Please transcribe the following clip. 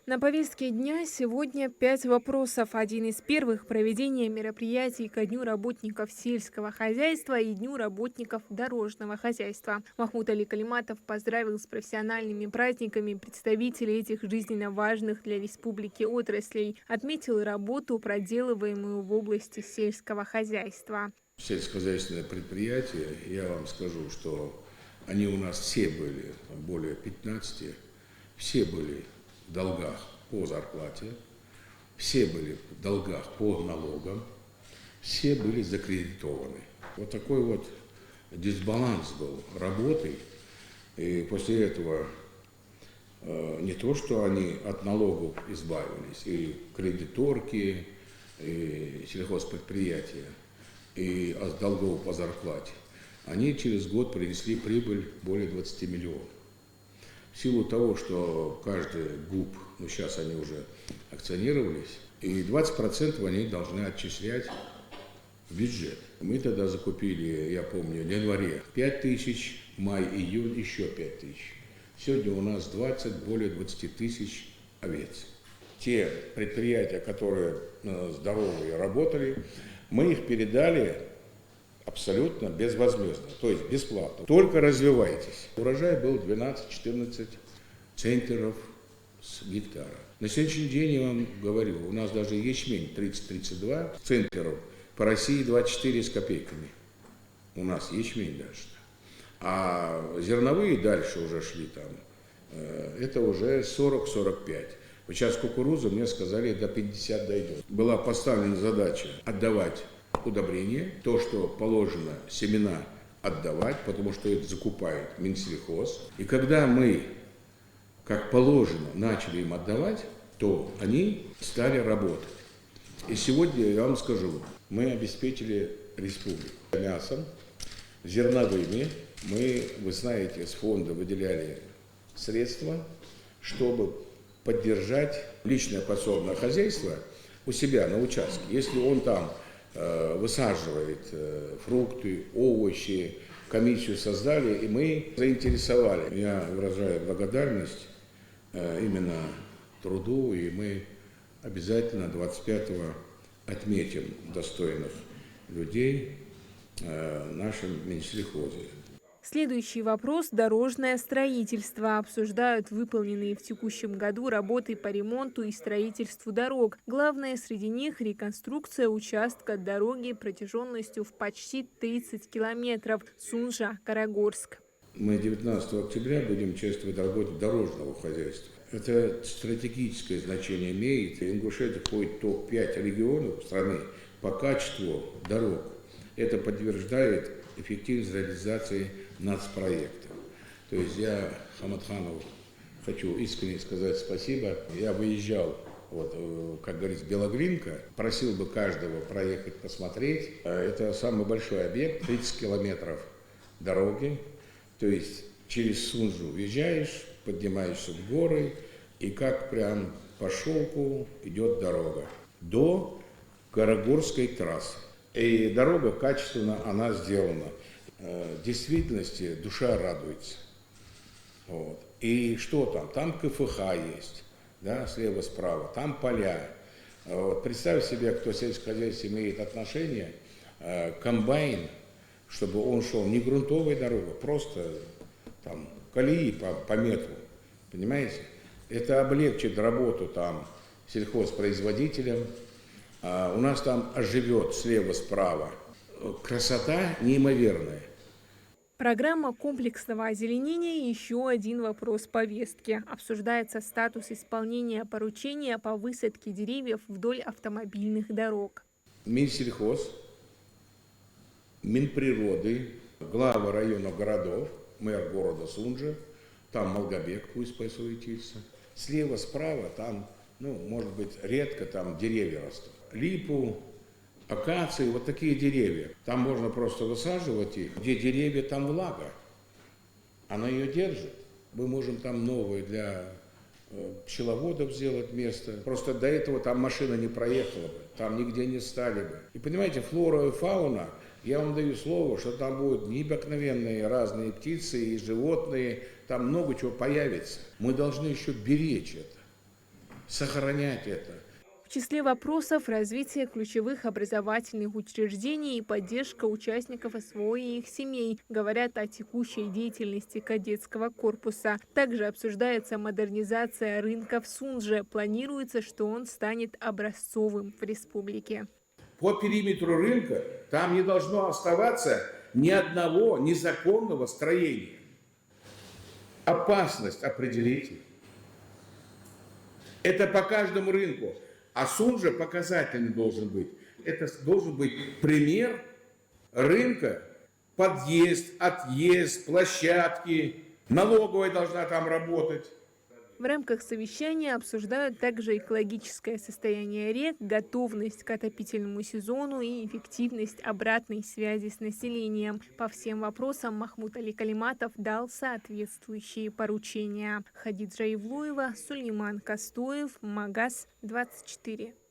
На повестке дня сегодня 5 вопросов. Один из первых – проведение мероприятий ко Дню работников сельского хозяйства и Дню работников дорожного хозяйства. Махмуд Али Калиматов поздравил с профессиональными праздниками представителей этих жизненно важных для республики отраслей. Отметил работу, проделываемую в области сельского хозяйства. Сельскохозяйственные предприятия, я вам скажу, что они у нас все были, более 15, все были в долгах по зарплате, все были в долгах по налогам, все были закредитованы. Вот такой вот дисбаланс был работы. И после этого не то, что они от налогов избавились, и кредиторки, и сельхозпредприятия, и от долгов по зарплате, они через год принесли прибыль более 20 миллионов. В силу того, что каждый ГУП, сейчас они уже акционировались, и 20% они должны отчислять в бюджет. Мы тогда закупили, я помню, в январе 5 тысяч, май, июнь еще 5 тысяч. Сегодня у нас более 20 тысяч овец. Те предприятия, которые здоровые работали, мы их передали абсолютно безвозмездно, то есть бесплатно. Только развивайтесь. Урожай был 12-14 центнеров с гектара. На сегодняшний день, я вам говорю, у нас даже ячмень 30-32 центнеров, по России 24 с копейками. У нас ячмень даже. А зерновые дальше уже шли там, это уже 40-45. Вот сейчас кукурузу, мне сказали, до 50 дойдет. Была поставлена задача отдавать удобрения, то, что положено, семена отдавать, потому что это закупает Минсельхоз. И когда мы, как положено, начали им отдавать, то они стали работать. И сегодня, я вам скажу, мы обеспечили республику мясом, зерновыми. Мы, вы знаете, с фонда выделяли средства, чтобы поддержать личное подсобное хозяйство у себя на участке. Если он там высаживает фрукты, овощи, комиссию создали, и мы заинтересовали. Я выражаю благодарность именно труду, и мы обязательно 25-го отметим достойных людей в нашем Минсельхозе. Следующий вопрос – дорожное строительство. Обсуждают выполненные в текущем году работы по ремонту и строительству дорог. Главное среди них – реконструкция участка дороги протяженностью в почти 30 километров Сунжа-Карагорск. Мы 19 октября будем участвовать в работе дорожного хозяйства. Это стратегическое значение имеет. Ингушетия входит в топ-5 регионов страны по качеству дорог. Это подтверждает эффективность реализации нацпроекта. То есть я Хаматханову хочу искренне сказать спасибо. Я выезжал, вот, как говорится, Белогринка, просил бы каждого проехать, посмотреть. Это самый большой объект, 30 километров дороги. То есть через Сунжу въезжаешь, поднимаешься в горы, и как прям по шелку идет дорога до Карагорской трассы. И дорога качественно, она сделана. В действительности душа радуется. Вот. И что там? Там КФХ есть, да, слева-справа, там поля. Вот. Представь себе, кто в сельскохозяйстве имеет отношение, комбайн, чтобы он шел не грунтовой дорогой, просто там колеи по метру, понимаете? Это облегчит работу там сельхозпроизводителям. У нас там оживет слева-справа. Красота неимоверная. Программа комплексного озеленения – еще один вопрос повестки. Обсуждается статус исполнения поручения по высадке деревьев вдоль автомобильных дорог. Минсельхоз, Минприроды, главы районов городов, мэр города Сунжа, там Малгобек пусть посуетится. Слева, справа там, может быть, редко там деревья растут. Липу, акации, вот такие деревья. Там можно просто высаживать их. Где деревья, там влага. Она ее держит. Мы можем там новые для пчеловодов сделать место. Просто до этого там машина не проехала бы. Там нигде не стали бы. И понимаете, флора и фауна, я вам даю слово, что там будут необыкновенные разные птицы и животные. Там много чего появится. Мы должны еще беречь это. сохранять это. В числе вопросов развитие ключевых образовательных учреждений и поддержка участников СВО и их семей. Говорят о текущей деятельности кадетского корпуса. Также обсуждается модернизация рынка в Сунже. Планируется, что он станет образцовым в республике. По периметру рынка там не должно оставаться ни одного незаконного строения. Опасность определите. Это по каждому рынку. А Сунжа показательный должен быть. Это должен быть пример рынка, подъезд, отъезд, площадки. Налоговая должна там работать. В рамках совещания обсуждают также экологическое состояние рек, готовность к отопительному сезону и эффективность обратной связи с населением. По всем вопросам Махмуд Али Калиматов дал соответствующие поручения. Хадиджа Ивлуева, Сулейман Костоев, Магаз 24.